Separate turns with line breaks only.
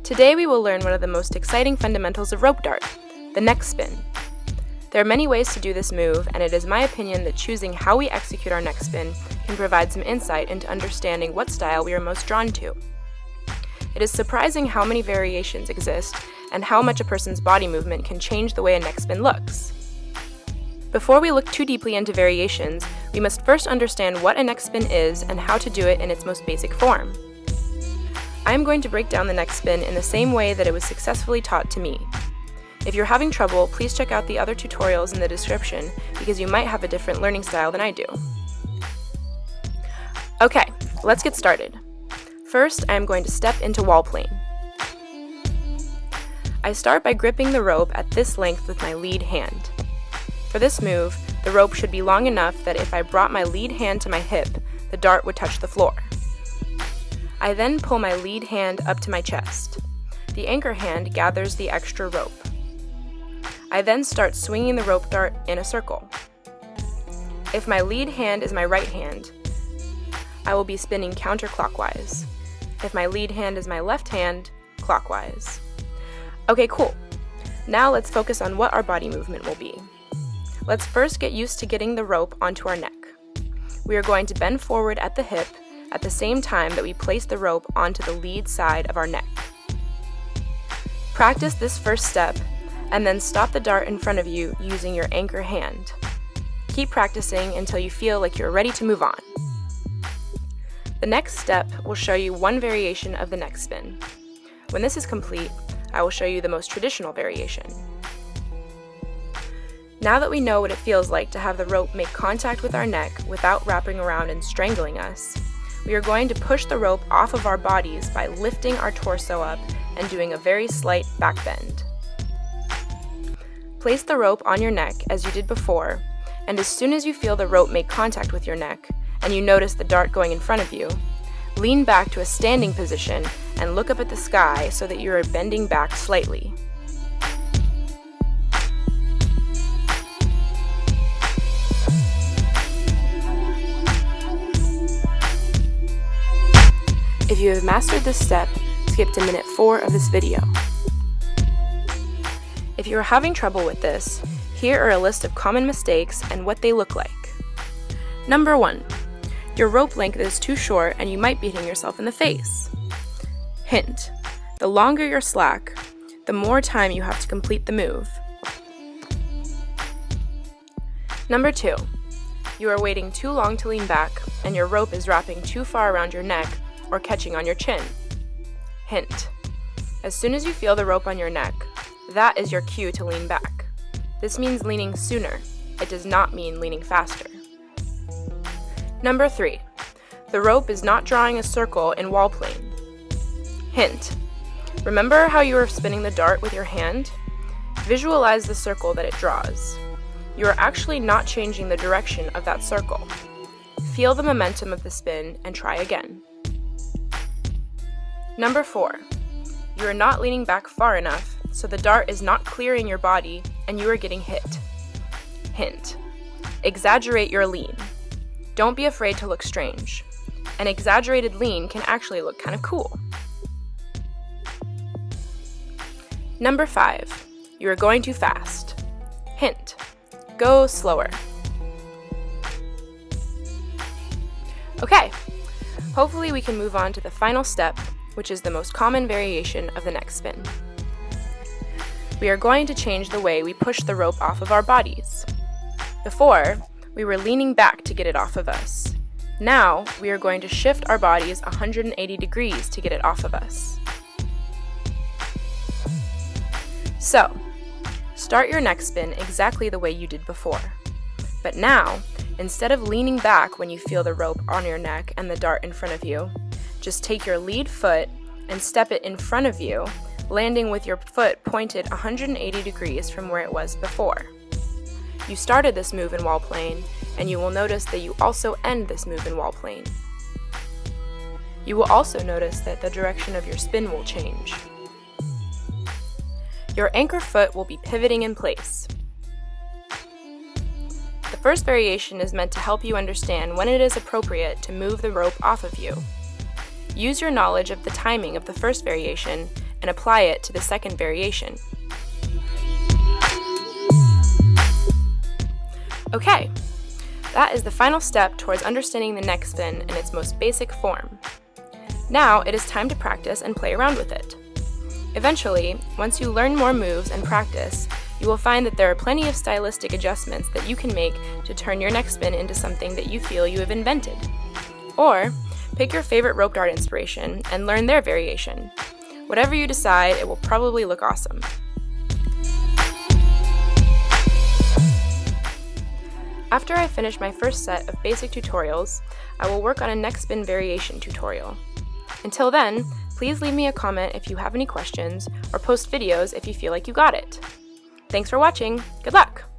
Today we will learn one of the most exciting fundamentals of rope dart, the neck spin. There are many ways to do this move, and it is my opinion that choosing how we execute our neck spin can provide some insight into understanding what style we are most drawn to. It is surprising how many variations exist and how much a person's body movement can change the way a neck spin looks. Before we look too deeply into variations, we must first understand what a neck spin is and how to do it in its most basic form. I am going to break down the neck spin in the same way that it was successfully taught to me. If you're having trouble, please check out the other tutorials in the description because you might have a different learning style than I do. Okay, let's get started. First, I am going to step into wall plane. I start by gripping the rope at this length with my lead hand. For this move, the rope should be long enough that if I brought my lead hand to my hip, the dart would touch the floor. I then pull my lead hand up to my chest. The anchor hand gathers the extra rope. I then start swinging the rope dart in a circle. If my lead hand is my right hand, I will be spinning counterclockwise. If my lead hand is my left hand, clockwise. Okay, cool. Now let's focus on what our body movement will be. Let's first get used to getting the rope onto our neck. We are going to bend forward at the hip at the same time that we place the rope onto the lead side of our neck. Practice this first step and then stop the dart in front of you using your anchor hand. Keep practicing until you feel like you're ready to move on. The next step will show you one variation of the neck spin. When this is complete, I will show you the most traditional variation. Now that we know what it feels like to have the rope make contact with our neck without wrapping around and strangling us, we are going to push the rope off of our bodies by lifting our torso up and doing a very slight back bend. Place the rope on your neck as you did before, and as soon as you feel the rope make contact with your neck, and you notice the dart going in front of you, lean back to a standing position and look up at the sky so that you are bending back slightly. If you have mastered this step, skip to minute 4 of this video. If you are having trouble with this, here are a list of common mistakes and what they look like. Number 1. Your rope length is too short and you might be hitting yourself in the face. Hint: the longer your slack, the more time you have to complete the move. Number 2. You are waiting too long to lean back and your rope is wrapping too far around your neck or catching on your chin. Hint: as soon as you feel the rope on your neck, that is your cue to lean back. This means leaning sooner. It does not mean leaning faster. Number 3. The rope is not drawing a circle in wall plane. Hint: remember how you were spinning the dart with your hand? Visualize the circle that it draws. You are actually not changing the direction of that circle. Feel the momentum of the spin and try again. Number 4. You are not leaning back far enough, so the dart is not clearing your body and you are getting hit. Hint: exaggerate your lean. Don't be afraid to look strange. An exaggerated lean can actually look kind of cool. Number 5. You are going too fast. Hint: go slower. Okay, hopefully we can move on to the final step, which is the most common variation of the neck spin. We are going to change the way we push the rope off of our bodies. Before, we were leaning back to get it off of us. Now, we are going to shift our bodies 180 degrees to get it off of us. So, start your neck spin exactly the way you did before. But now, instead of leaning back when you feel the rope on your neck and the dart in front of you, just take your lead foot and step it in front of you, landing with your foot pointed 180 degrees from where it was before. You started this move in wall plane, and you will notice that you also end this move in wall plane. You will also notice that the direction of your spin will change. Your anchor foot will be pivoting in place. The first variation is meant to help you understand when it is appropriate to move the rope off of you. Use your knowledge of the timing of the first variation and apply it to the second variation. Okay, that is the final step towards understanding the neck spin in its most basic form. Now it is time to practice and play around with it. Eventually, once you learn more moves and practice, you will find that there are plenty of stylistic adjustments that you can make to turn your neck spin into something that you feel you have invented. Or, pick your favorite rope dart inspiration and learn their variation. Whatever you decide, it will probably look awesome. After I finish my first set of basic tutorials, I will work on a neck spin variation tutorial. Until then, please leave me a comment if you have any questions, or post videos if you feel like you got it. Thanks for watching. Good luck!